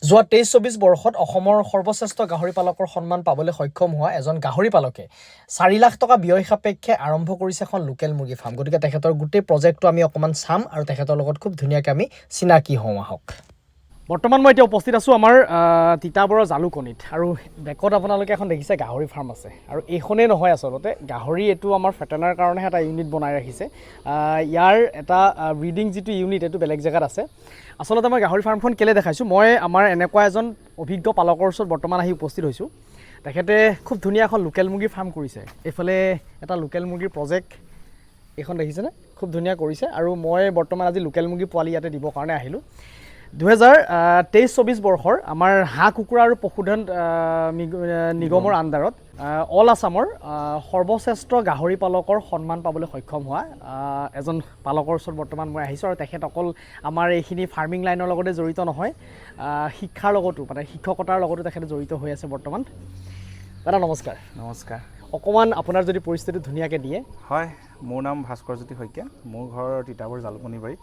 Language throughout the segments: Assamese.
যোৱা 23-24 বৰ্ষত অসমৰ সৰ্বশ্ৰেষ্ঠ গাহৰি পালকৰ সন্মান পাবলৈ সক্ষম হোৱা এজন গাহৰি পালকে 4 লাখ টকা ব্যয় সাপেক্ষে আৰম্ভ কৰিছে এখন লোকেল মুৰ্গী ফাৰ্ম। গতিকে তেখেতৰ গোটেই প্ৰজেক্টটো আমি অকণমান চাম আৰু তেখেতৰ লগত খুব ধুনীয়াকৈ আমি চিনাকি হওঁ আহক। বৰ্তমান মই এতিয়া উপস্থিত আছোঁ আমাৰ তিতাবৰৰ জালুকনীত আৰু বেকত আপোনালোকে এখন দেখিছে গাহৰি ফাৰ্ম আছে আৰু এইখনেই নহয় আচলতে গাহৰি এইটো আমাৰ ফেটেনাৰ কাৰণেহে এটা ইউনিট বনাই ৰাখিছে। ইয়াৰ এটা ব্ৰিডিং যিটো ইউনিট এইটো বেলেগ জেগাত আছে। আচলতে মই গাহৰি ফাৰ্মখন কেলৈ দেখাইছোঁ, মই আমাৰ এনেকুৱা এজন অভিজ্ঞ পালকৰ ওচৰত বৰ্তমান আহি উপস্থিত হৈছোঁ। তেখেতে খুব ধুনীয়া এখন লোকেল মুৰ্গীৰ ফাৰ্ম কৰিছে। এইফালে এটা লোকেল মুৰ্গীৰ প্ৰজেক্ট এইখন দেখিছেনে, খুব ধুনীয়া কৰিছে আৰু মই বৰ্তমান আজি লোকেল মুৰ্গী পোৱালি ইয়াতে দিবৰ কাৰণে আহিলোঁ। 2023-24 বৰ্ষৰ আমাৰ হাঁহ কুকুৰা আৰু পশুধন নিগমৰ আণ্ডাৰত অল আছামৰ সৰ্বশ্ৰেষ্ঠ গাহৰি পালকৰ সন্মান পাবলৈ সক্ষম হোৱা এজন পালকৰ ওচৰত বৰ্তমান মই আহিছোঁ আৰু তেখেত অকল আমাৰ এইখিনি ফাৰ্মিং লাইনৰ লগতে জড়িত নহয়, শিক্ষাৰ লগতো মানে শিক্ষকতাৰ লগতো তেখেতে জড়িত হৈ আছে বৰ্তমান। দাদা নমস্কাৰ। নমস্কাৰ। অকণমান আপোনাৰ যদি পৰিস্থিতি ধুনীয়াকৈ দিয়ে। হয়, মোৰ নাম ভাস্কৰজ্যোতি শইকীয়া, মোৰ ঘৰ তিতাবৰ জালুকনীবাৰীত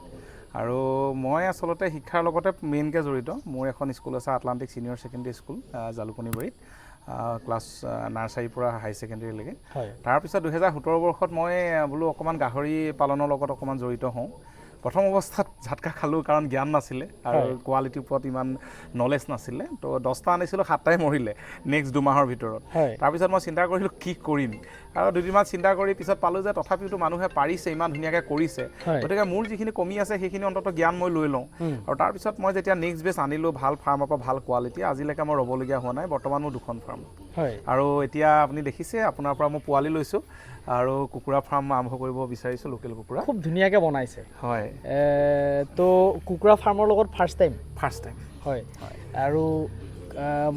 আৰু মই আচলতে শিক্ষাৰ লগতে মেইনকৈ জড়িত। মোৰ এখন স্কুল আছে আটলাণ্টিক ছিনিয়ৰ ছেকেণ্ডেৰী স্কুল জালুকনীবাৰীত, ক্লাছ নাৰ্চাৰীৰ পৰা হাই ছেকেণ্ডেৰীলৈকে। তাৰপিছত 2017 বৰ্ষত মই বোলো অকণমান গাহৰি পালনৰ লগত অকণমান জড়িত হওঁ। প্ৰথম অৱস্থাত ঝাটকা খালোঁ কাৰণ জ্ঞান নাছিলে আৰু কোৱালিটিৰ ওপৰত ইমান নলেজ নাছিলে। তো 10টা আনিছিলোঁ 7টাই মৰিলে নেক্সট 2 মাহৰ ভিতৰত। তাৰপিছত মই চিন্তা কৰিলোঁ কি কৰিম আৰু 2দিনমান চিন্তা কৰি পিছত পালোঁ যে তথাপিতো মানুহে পাৰিছে, ইমান ধুনীয়াকৈ কৰিছে, গতিকে মোৰ যিখিনি কমি আছে সেইখিনি অন্তত জ্ঞান মই লৈ লওঁ। আৰু তাৰপিছত মই যেতিয়া নেক্সট বেচ আনিলোঁ ভাল ফাৰ্মৰ পৰা ভাল কোৱালিটি, আজিলৈকে মই ৰ'বলগীয়া হোৱা নাই। বৰ্তমান মোৰ 2খন ফাৰ্ম আৰু এতিয়া আপুনি দেখিছে আপোনাৰ পৰা মই পোৱালি লৈছোঁ আৰু কুকুৰা ফাৰ্ম আৰম্ভ কৰিব বিচাৰিছোঁ, লোকেল কুকুৰা। খুব ধুনীয়াকৈ বনাইছে। হয়। তো কুকুৰা ফাৰ্মৰ লগত ফাৰ্ষ্ট টাইম হয় আৰু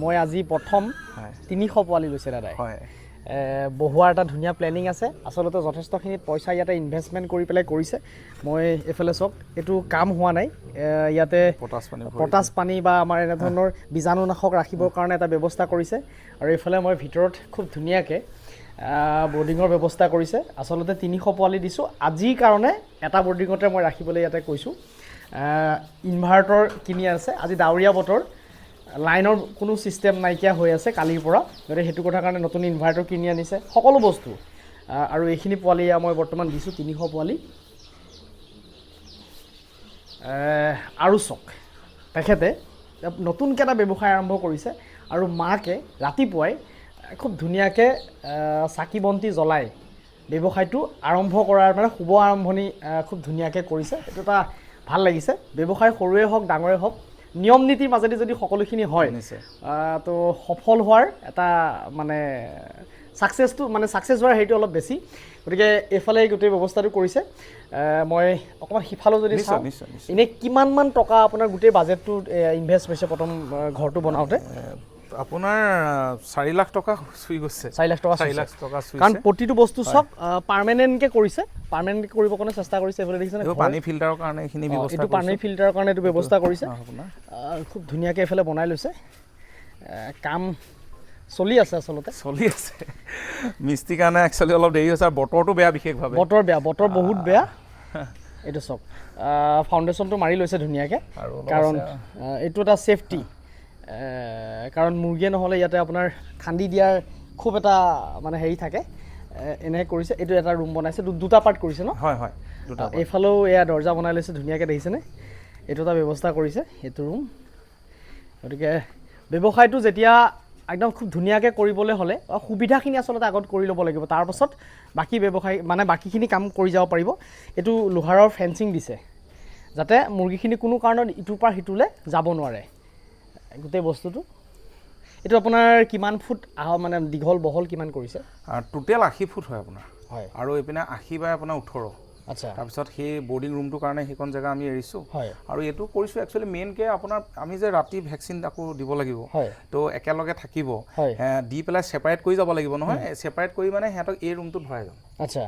মই আজি প্ৰথম 300 পোৱালি লৈছে দাদাই। হয়। বহোৱাৰ এটা ধুনীয়া প্লেনিং আছে। আচলতে যথেষ্টখিনি পইচা ইয়াতে ইনভেষ্টমেণ্ট কৰি পেলাই কৰিছে। মই এইফালে চাওক, এইটো কাম হোৱা নাই, ইয়াতে পটাছ পানী বা আমাৰ এনেধৰণৰ বীজাণুনাশক ৰাখিবৰ কাৰণে এটা ব্যৱস্থা কৰিছে আৰু এইফালে মই ভিতৰত খুব ধুনীয়াকৈ বৰ্ডিঙৰ ব্যৱস্থা কৰিছে। আচলতে 300 পোৱালি দিছোঁ আজিৰ কাৰণে, এটা বৰ্ডিঙতে মই ৰাখিবলৈ ইয়াতে কৈছোঁ। ইনভাৰ্টাৰ কিনি আছে, আজি ডাৱৰীয়া বতৰ, লাইনৰ কোনো ছিষ্টেম নাইকিয়া হৈ আছে কালিৰ পৰা, গতিকে সেইটো কথাৰ কাৰণে নতুন ইনভাৰ্টাৰ কিনি আনিছে, সকলো বস্তু। আৰু এইখিনি পোৱালি মই বৰ্তমান দিছোঁ 300 পোৱালি। আৰু চক তেখেতে নতুনকৈ এটা ব্যৱসায় আৰম্ভ কৰিছে আৰু মাকে ৰাতিপুৱাই খুব ধুনীয়াকৈ চাকি বন্তি জ্বলাই ব্যৱসায়টো আৰম্ভ কৰাৰ মানে শুভ আৰম্ভণি খুব ধুনীয়াকৈ কৰিছে। এইটো এটা ভাল লাগিছে। ব্যৱসায় সৰুৱে হওক ডাঙৰে হওক, নিয়ম নীতিৰ মাজেদি যদি সকলোখিনি হয় তো সফল হোৱাৰ এটা মানে ছাকচেছ হোৱাৰ হেৰিটো অলপ বেছি। গতিকে এইফালে গোটেই ব্যৱস্থাটো কৰিছে। মই অকণমান সিফালেও যদি চাওঁ, এনেই কিমানমান টকা আপোনাৰ গোটেই বাজেটটো ইনভেষ্ট হৈছে প্ৰথম ঘৰটো বনাওঁতে? আপোনাৰ 4 লাখ টকা চুই গৈছে। 4 লাখ টকা চুইছে, কাৰণ প্ৰতিটো বস্তু চব পাৰ্মানেণ্টকৈ কৰিছে, পাৰ্মানেণ্টকৈ কৰিবৰ কাৰণে চেষ্টা কৰিছে। এইফালে দেখিছেনে, পানী ফিল্টাৰৰ কাৰণে এইখিনি ব্যৱস্থা, এইটো পানী ফিল্টাৰৰ কাৰণে এইটো ব্যৱস্থা কৰিছে। খুব ধুনীয়াকৈ এইফালে বনাই লৈছে। কাম চলি আছে, আচলতে চলি আছে। মিস্ত্ৰীৰ কাৰণে একচুৱেলি অলপ দেৰি হৈছে আৰু বতৰটো বেয়া, বিশেষভাৱে বতৰ বহুত বেয়া। এইটো চব ফাউণ্ডেশ্যনটো মাৰি লৈছে ধুনীয়াকৈ, কাৰণ এইটো এটা ছেফটি, কাৰণ মুৰ্গীয়ে নহ'লে ইয়াতে আপোনাৰ খান্দি দিয়াৰ খুব এটা মানে হেৰি থাকে। এনেকৈ কৰিছে। এইটো এটা ৰুম বনাইছে, 2টা পাৰ্ট কৰিছে ন? হয়। এইফালেও এয়া দৰ্জা বনাই লৈছে ধুনীয়াকৈ, দেখিছেনে? এইটো এটা ব্যৱস্থা কৰিছে, এইটো ৰুম। গতিকে ব্যৱসায়টো যেতিয়া একদম খুব ধুনীয়াকৈ কৰিবলৈ হ'লে সুবিধাখিনি আচলতে আগত কৰি ল'ব লাগিব, তাৰপাছত বাকী ব্যৱসায় মানে বাকীখিনি কাম কৰি যাব পাৰিব। এইটো লোহাৰৰ ফেঞ্চিং দিছে যাতে মুৰ্গীখিনি কোনো কাৰণত ইটোৰ পৰা সিটোলৈ যাব নোৱাৰে। গোটেই বস্তুটো এইটো আপোনাৰ কিমান ফুট মানে দীঘল বহল কিমান কৰিছে? টোটেল 80 ফুট হয় আপোনাৰ। হয়। আৰু এইপিনে 80 বাই আপোনাৰ 18। আচ্ছা। তাৰপিছত সেই বৰ্ডিং ৰুমটোৰ কাৰণে সেইখন জেগা আমি এৰিছোঁ। আৰু এইটো কৰিছোঁ একচুৱেলি মেইনকৈ আপোনাৰ আমি যে ৰাতি ভেকচিন আকৌ দিব লাগিব, তো একেলগে থাকিব, দি পেলাই ছেপাৰেট কৰি যাব লাগিব নহয়, ছেপাৰেট কৰি মানে সিহঁতক এই ৰুমটোত ভৰাই যাম। আচ্ছা।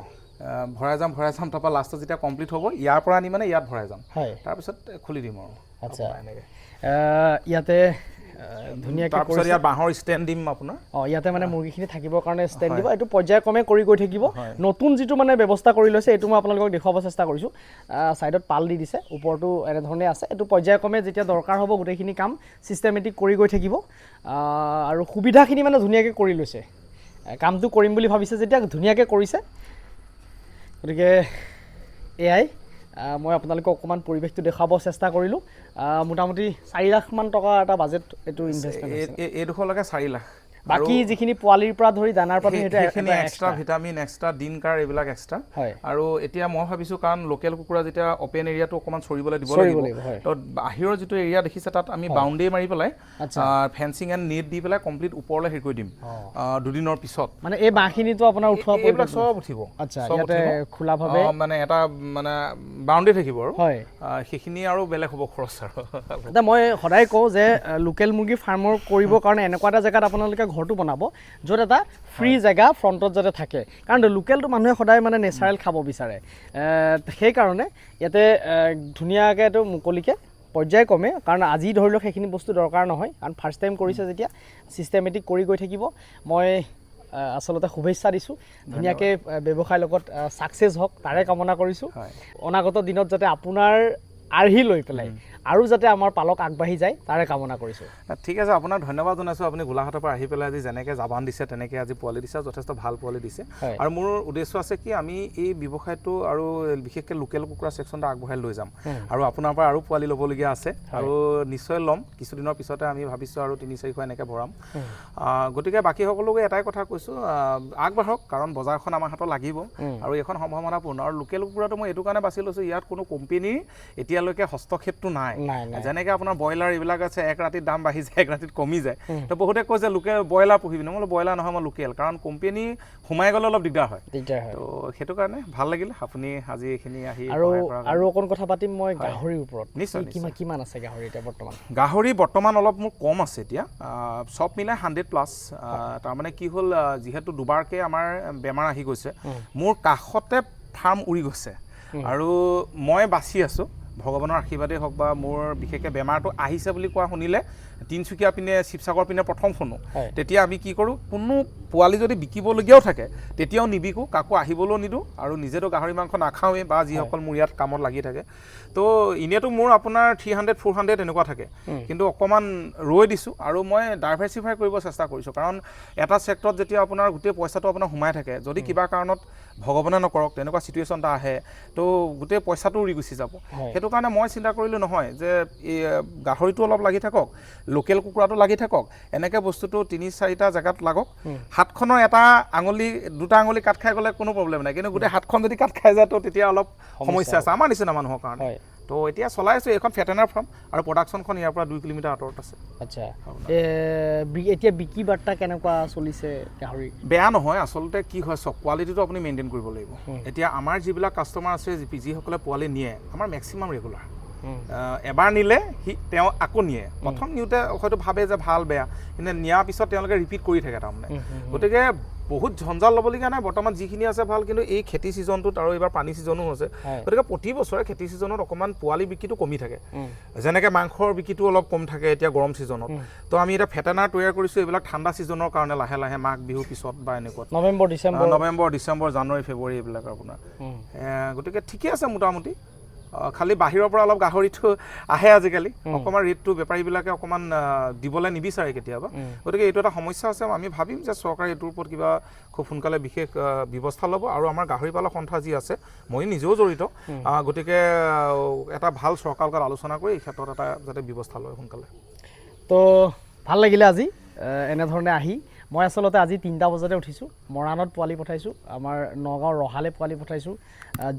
ভৰাই যাম তাৰপৰা লাষ্টত যেতিয়া কমপ্লিট হ'ব ইয়াৰ পৰা আনি মানে ইয়াত ভৰাই যাম, তাৰপিছত খুলি দিম আৰু। আচ্ছা। এনেকৈ ইয়াতে ধুনীয়াকৈ তাৰপিছত ইয়াত বাঁহৰ ষ্টেণ্ড দিম আপোনাৰ ইয়াতে মানে মুৰ্গীখিনি থাকিবৰ কাৰণে ষ্টেণ্ড দিব এইটো পৰ্যায়ক্ৰমে কৰি গৈ থাকিব নতুন যিটো মানে ব্যৱস্থা কৰি লৈছে এইটো মই আপোনালোকক দেখুৱাব চেষ্টা কৰিছোঁ ছাইডত পাল দি দিছে ওপৰতো এনেধৰণে আছে এইটো পৰ্যায়ক্ৰমে যেতিয়া দৰকাৰ হ'ব গোটেইখিনি কাম ছিষ্টেমেটিক কৰি গৈ থাকিব আৰু সুবিধাখিনি মানে ধুনীয়াকৈ কৰি লৈছে কামটো কৰিম বুলি ভাবিছে যেতিয়া ধুনীয়াকৈ কৰিছে গতিকে এয়াই মই আপোনালোকক অকণমান পৰিৱেশটো দেখুৱাব চেষ্টা কৰিলোঁ মোটামুটি 4 লাখমান টকা এটা বাজেট এইটো ইনভেষ্টমেণ্ট এইডোখৰলৈকে 4 লাখ বাকি যিখিনি পোৱালিৰ পৰা ধৰি দানাৰ পৰা সেইখিনি এক্সট্ৰা ভিটামিন এক্সট্ৰা ডিন কাৰ এইবিলাক এক্সট্ৰা আৰু এতিয়া মই ভাবিছোঁ কাৰণ লোকেল কুকুৰা যেতিয়া অপেন এৰিয়াটো অকণমান চৰিবলৈ দিব লাগিব তো বাহিৰৰ যিটো এৰিয়া দেখিছে তাত আমি বাউণ্ডেৰী মাৰি পেলাই ফেন্সিং এণ্ড নেট দি পেলাই কমপ্লিট ওপৰলৈ হেৰি কৰি দিম 2 দিনৰ পিছত মানে এই বাঁহখিনিতো আপোনাৰ উঠোৱা এইবিলাক চব উঠিব আচ্ছা ইয়াতে খোলাভাৱে মানে এটা মানে বাউণ্ডেৰী থাকিব আৰু সেইখিনি আৰু বেলেগ হ'ব খৰচ আৰু এতিয়া মই সদায় কওঁ যে লোকেল মুৰ্গী ফাৰ্মৰ কৰিবৰ কাৰণে এনেকুৱা এটা জেগাত আপোনালোকে ঘৰটো বনাব য'ত এটা ফ্ৰী জেগা ফ্ৰণ্টত যাতে থাকে কাৰণ লোকেলটো মানুহে সদায় মানে নেচাৰেল খাব বিচাৰে সেইকাৰণে ইয়াতে ধুনীয়াকৈ এইটো মুকলিকৈ পৰ্যায়ক্ৰমে কাৰণ আজি ধৰি লওক সেইখিনি বস্তু দৰকাৰ নহয় কাৰণ ফাৰ্ষ্ট টাইম কৰিছে যেতিয়া ছিষ্টেমেটিক কৰি গৈ থাকিব মই আচলতে শুভেচ্ছা দিছোঁ ধুনীয়াকৈ ব্যৱসায়ৰ লগত ছাকচেছ হওক তাৰে কামনা কৰিছোঁ অনাগত দিনত যাতে আপোনাৰ আৰ্হি লৈ পেলাই আৰু যাতে আমাৰ পালক আগবাঢ়ি যায় তাৰে কামনা কৰিছোঁ ঠিক আছে আপোনাক ধন্যবাদ জনাইছোঁ আপুনি গোলাঘাটৰ পৰা আহি পেলাই আজি যেনেকৈ জাবান দিছে তেনেকৈ আজি পোৱালি দিছে যথেষ্ট ভাল পোৱালি দিছে আৰু মোৰ উদ্দেশ্য আছে কি আমি এই ব্যৱসায়টো আৰু বিশেষকৈ লোকেল কুকুৰা ছেকশ্যনটো আগবঢ়াই লৈ যাম আৰু আপোনাৰ পৰা আৰু পোৱালি ল'বলগীয়া আছে আৰু নিশ্চয় ল'ম কিছুদিনৰ পিছতে আমি ভাবিছোঁ আৰু 3-4শ এনেকৈ ভৰাম গতিকে বাকী সকলোকে এটাই কথা কৈছোঁ আগবাঢ়ক কাৰণ বজাৰখন আমাৰ হাতত লাগিব আৰু এইখন সম্ভাৱনাপূৰ্ণ আৰু লোকেল কুকুৰাটো মই এইটো কাৰণে বাছি লৈছোঁ ইয়াত কোনো কোম্পেনীৰ এতিয়ালৈকে হস্তক্ষেপটো নাই যেনেকৈ আপোনাৰ ব্ৰইলাৰ এইবিলাক আছে এক ৰাতিত দাম বাঢ়ি যায় এক ৰাতিত কমি যায় তো বহুতে কৈছে লোকেল ব্ৰইলাৰ পুহিবি মই বোলো ব্ৰইলাৰ নহয় মই লোকেল কাৰণ কোম্পেনী সোমাই গ'লে অলপ দিগদাৰ হয় তো সেইটো কাৰণে ভাল লাগিল আপুনি আজি এইখিনি আহি আৰু অকণ কথা পাতিম মই গাহৰিৰ ওপৰত নিশ্চয় কিমান আছে গাহৰি এতিয়া বৰ্তমান গাহৰি বৰ্তমান অলপ মোৰ কম আছে এতিয়া চব মিলাই 100+ তাৰমানে কি হ'ল যিহেতু দুবাৰকৈ আমাৰ বেমাৰ আহি গৈছে মোৰ কাষতে ফাৰ্ম উৰি গৈছে আৰু মই বাচি আছোঁ ভগৱানৰ আশীৰ্বাদেই হওক বা মোৰ বিশেষকৈ বেমাৰটো আহিছে বুলি কোৱা শুনিলে তিনিচুকীয়া পিনে শিৱসাগৰ পিনে প্ৰথম শুনো তেতিয়া আমি কি কৰোঁ কোনো পোৱালি যদি বিকিবলগীয়াও থাকে তেতিয়াও নিবিকো কাকো আহিবলৈও নিদিওঁ আৰু নিজেতো গাহৰি মাংস নাখাওঁৱেই বা যিসকল মোৰ ইয়াত কামত লাগি থাকে তো এনেইতো মোৰ আপোনাৰ 300-400 এনেকুৱা থাকে কিন্তু অকণমান ৰৈ দিছোঁ আৰু মই ডাইভাৰ্চিফাই কৰিব চেষ্টা কৰিছোঁ কাৰণ এটা ছেক্টৰত যেতিয়া আপোনাৰ গোটেই পইচাটো আপোনাৰ সোমাই থাকে যদি কিবা কাৰণত ভগৱানে নকৰক তেনেকুৱা চিটুৱেশ্যন এটা আহে তো গোটেই পইচাটো উৰি গুচি যাব সেইটো কাৰণে মই চিন্তা কৰিলোঁ নহয় যে এই গাহৰিটো অলপ লাগি থাকক লোকেল কুকুৰাটো লাগি থাকক এনেকৈ বস্তুটো 3-4টা জেগাত লাগক হাতখনৰ এটা আঙুলি 2টা আঙুলি কাট খাই গ'লে কোনো প্ৰব্লেম নাই কিন্তু গোটেই হাতখন যদি কাট খাই যায় তো তেতিয়া অলপ সমস্যা আছে আমাৰ নিচিনা মানুহৰ কাৰণে তো এতিয়া চলাই আছোঁ এইখন ভেটেনাৰ ফাৰ্ম আৰু প্ৰডাকশ্যনখন ইয়াৰ পৰা 2 কিলোমিটাৰ আঁতৰত আছে আচ্ছা এতিয়া বিক্ৰী বাৰ্তা কেনেকুৱা চলিছে গাহৰি বেয়া নহয় আচলতে কি হয় চব কোৱালিটিটো আপুনি মেইনটেইন কৰিব লাগিব এতিয়া আমাৰ যিবিলাক কাষ্টমাৰ আছে যিসকলে পোৱালি নিয়ে আমাৰ মেক্সিমাম ৰেগুলাৰ এবাৰ নিলে তেওঁ আকৌ নিয়ে প্ৰথম নিওঁতে হয়তো ভাবে যে ভাল বেয়া কিন্তু নিয়াৰ পিছত তেওঁলোকে ৰিপিট কৰি থাকে তাৰমানে গতিকে বহুত ঝঞ্জাল ল'বলগীয়া নাই বৰ্তমান যিখিনি আছে ভাল কিন্তু এই খেতি ছিজনটোত আৰু এইবাৰ পানী ছিজনো হৈছে গতিকে প্ৰতি বছৰে খেতি ছিজনত অকণমান পোৱালি বিক্ৰীটো কমি থাকে যেনেকৈ মাংসৰ বিক্ৰীটো অলপ কম থাকে এতিয়া গৰম ছিজনত তো আমি এতিয়া ভেটেনাৰ তৈয়াৰ কৰিছোঁ এইবিলাক ঠাণ্ডা ছিজনৰ কাৰণে লাহে লাহে মাঘ বিহুৰ পিছত বা এনেকুৱা নৱেম্বৰ ডিচেম্বৰ জানুৱাৰী ফেব্ৰুৱাৰী এইবিলাক আপোনাৰ গতিকে ঠিকে আছে মোটামুটি খালি বাহিৰৰ পৰা অলপ গাহৰিটো আহে আজিকালি অকণমান ৰেটটো বেপাৰীবিলাকে অকণমান দিবলৈ নিবিচাৰে কেতিয়াবা গতিকে এইটো এটা সমস্যা আছে আমি ভাবিম যে চৰকাৰে এইটোৰ ওপৰত কিবা খুব সোনকালে বিশেষ ব্যৱস্থা ল'ব আৰু আমাৰ গাহৰি পালক সন্থা যি আছে মই নিজেও জড়িত গতিকে এটা ভাল চৰকাৰৰ লগত আলোচনা কৰি এই ক্ষেত্ৰত এটা যাতে ব্যৱস্থা লয় সোনকালে তো ভাল লাগিলে আজি এনেধৰণে আহি মই আচলতে আজি 3টা বজাতে উঠিছোঁ মৰাণত পোৱালি পঠাইছোঁ আমাৰ নগাঁৱৰ ৰহালে পোৱালি পঠাইছোঁ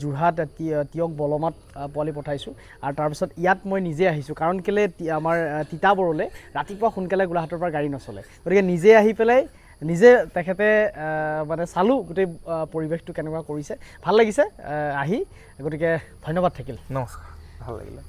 যোৰহাট তিয়ক বলমাত পোৱালি পঠাইছোঁ আৰু তাৰপিছত ইয়াত মই নিজে আহিছোঁ কাৰণ কেলৈ আমাৰ তিতাবৰলৈ ৰাতিপুৱা সোনকালে গোলাঘাটৰ পৰা গাড়ী নচলে গতিকে নিজে আহি পেলাই নিজে তেখেতে মানে চালোঁ গোটেই পৰিৱেশটো কেনেকুৱা কৰিছে ভাল লাগিছে আহি গতিকে ধন্যবাদ থাকিল নমস্কাৰ ভাল লাগিলে